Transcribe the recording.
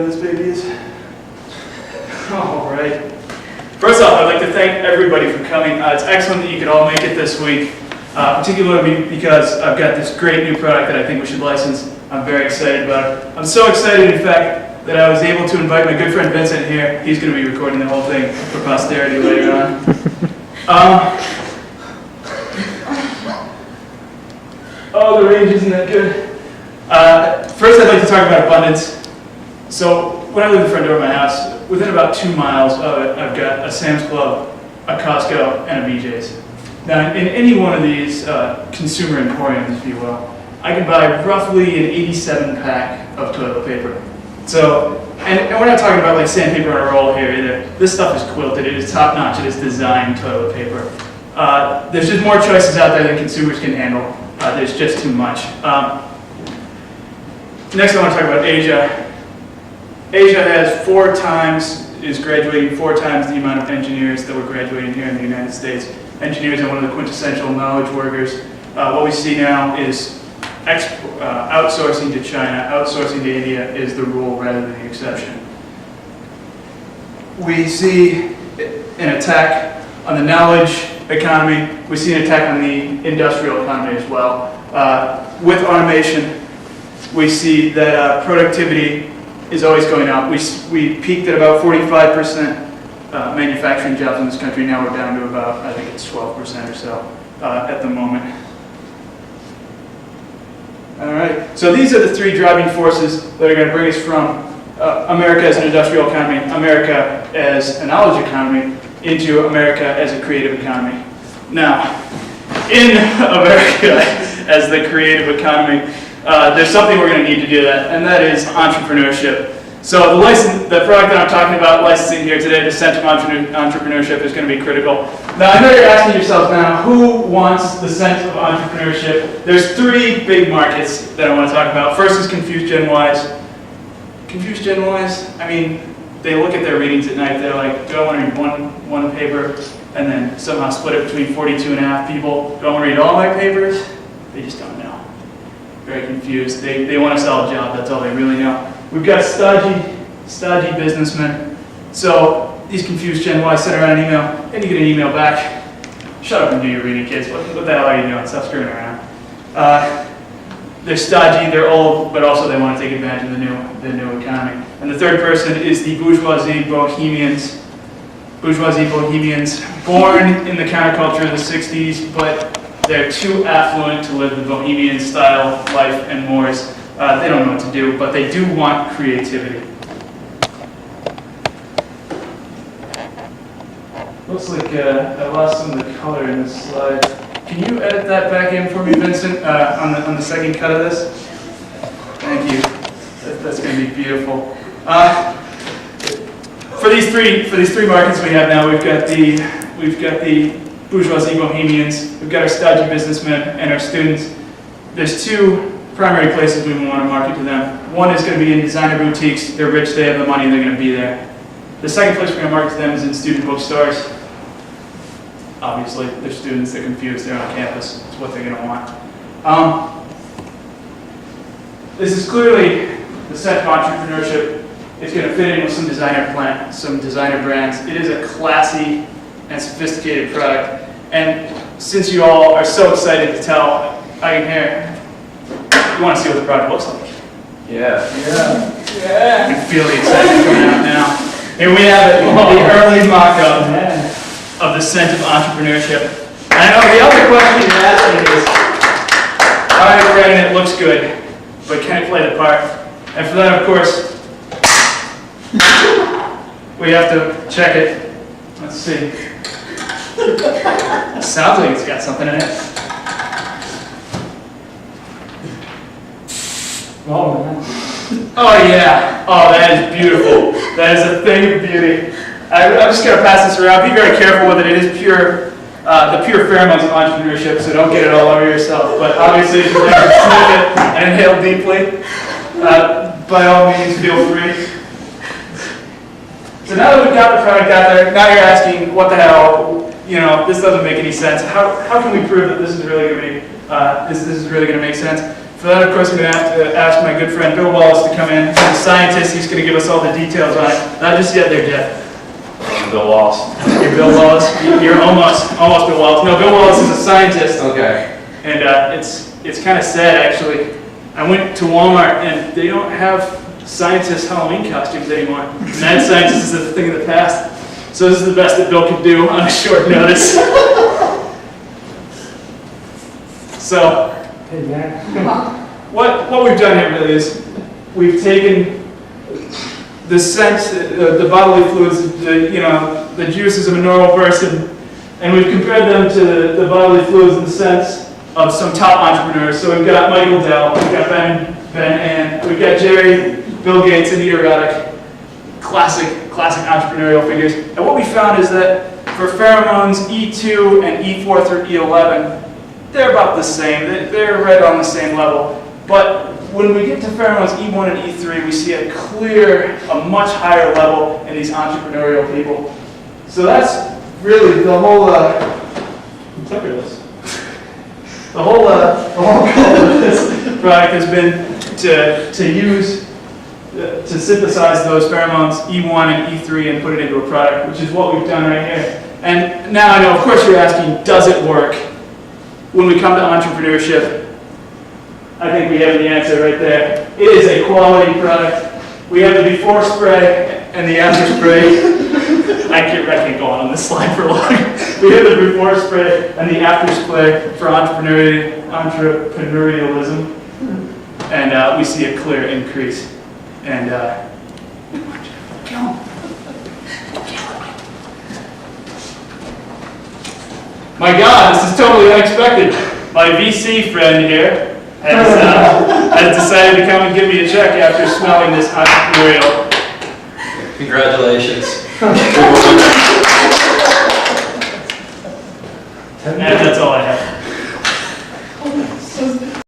This baby is. All right. First off, I'd like to thank everybody for coming. It's excellent that you could all make it this week, particularly because I've got this great new product that I think we should license. I'm very excited about it. I'm so excited, in fact, that I was able to invite my good friend Vincent here. He's going to be recording the whole thing for posterity later on. Oh, the range isn't that good. First, I'd like to talk about abundance. So, when I live in front door of my house, within about 2 miles of it, I've got a Sam's Club, a Costco, and a BJ's. Now, in any one of these consumer emporiums, if you will, I can buy roughly an 87 pack of toilet paper. So, and we're not talking about like sandpaper on a roll here either. This stuff is quilted, it is top notch, it is designed toilet paper. There's just more choices out there than consumers can handle. There's just too much. Next I want to talk about Asia. Asia is graduating 4 times the amount of engineers that were graduating here in the United States. Engineers are one of the quintessential knowledge workers. What we see now is outsourcing to China, outsourcing to India is the rule rather than the exception. We see an attack on the knowledge economy. We see an attack on the industrial economy as well. With automation, we see that productivity is always going up. We peaked at about 45% manufacturing jobs in this country. Now we're down to about, I think it's 12% or so at the moment. All right, so these are the 3 driving forces that are going to bring us from America as an industrial economy, America as a knowledge economy, into America as a creative economy. Now, in America as the creative economy, there's something we're going to need to do that, and that is entrepreneurship. So the product that I'm talking about licensing here today, the Scent of Entrepreneurship, is going to be critical. Now, I know you're asking yourself now, who wants the Scent of Entrepreneurship? There's 3 big markets that I want to talk about. First is confused Gen Ys. Confused Gen Ys? I mean, they look at their readings at night, they're like, do I want to read one paper and then somehow split it between 42.5 people? Do I want to read all my papers? They just don't know. Very confused. They want to sell a job, that's all they really know. We've got stodgy businessmen. So these confused Gen Y send around an email, and you get an email back. Shut up and do your reading, kids. What the hell are you doing? Stop screwing around. They're stodgy, they're old, but also they want to take advantage of the new economy. And the third person is the bourgeoisie bohemians. Bourgeoisie bohemians, born in the counterculture of the 60s, but they're too affluent to live the bohemian style life and mores. They don't know what to do, but they do want creativity. Looks like I lost some of the color in this slide. Can you edit that back in for me, Vincent, on the second cut of this? Thank you. That's going to be beautiful. For these three markets we have now, we've got the bourgeoisie bohemians, we've got our stodgy businessmen, and our students. There's 2 primary places we want to market to them. One is going to be in designer boutiques. They're rich, they have the money, they're going to be there. The second place we're going to market to them is in student bookstores. Obviously, they're students, they're confused, they're on campus. It's what they're going to want. This is clearly the Scent of Entrepreneurship. It's going to fit in with some designer brands. It is a classy and sophisticated product. And since you all are so excited to tell, I can hear. You want to see what the product looks like? Yeah. I can feel the excitement coming out now. Here we have it, the early mock-up of the Scent of Entrepreneurship. And I know the other question you're asking is, all right, Brandon, it looks good, but can it play the part? And for that, of course, we have to check it. Let's see. It sounds like it's got something in it. Oh yeah, oh that is beautiful. That is a thing of beauty. I'm just going to pass this around. Be very careful with it. It is pure, the pure pheromones of entrepreneurship, so don't get it all over yourself. But obviously, if you'd like to sniff it and inhale deeply, by all means, feel free. So now that we've got the product out there, now you're asking, what the hell? You know, this doesn't make any sense. How can we prove that this is really going to be, this is really going to make sense? For that, of course, I'm going to have to ask my good friend Bill Wallace to come in. He's a scientist. He's going to give us all the details on it. Not just yet, there, Jeff. Bill Wallace. You're Bill Wallace. You're almost Bill Wallace. No, Bill Wallace is a scientist. Okay. And it's kind of sad, actually. I went to Walmart, and they don't have scientist Halloween costumes anymore. Mad scientist is a thing of the past. So this is the best that Bill could do on a short notice. So, Hey, Matt. what we've done here really is we've taken the scent, the bodily fluids, the juices of a normal person, and we've compared them to the bodily fluids and the scents of some top entrepreneurs. So we've got Michael Dell, we've got Ben Ann, we've got Jerry, Bill Gates, and Anita Roddick, classic entrepreneurial figures. And what we found is that for pheromones E2 and E4 through E11, they're about the same. They're right on the same level. But when we get to pheromones E1 and E3, we see a much higher level in these entrepreneurial people. So that's really the whole, look at this. The whole goal of this product has been to synthesize those pheromones E1 and E3 and put it into a product, which is what we've done right here. And now I know, of course, you're asking, does it work? When we come to entrepreneurship, I think we have the answer right there. It is a quality product. We have the before spray and the after spray. I can't go on this slide for long. We have the before spray and the after spray for entrepreneurialism. And we see a clear increase. And kill him. My God, this is totally unexpected. My VC friend here has decided to come and give me a check after smelling this entrepreneurial. Congratulations. And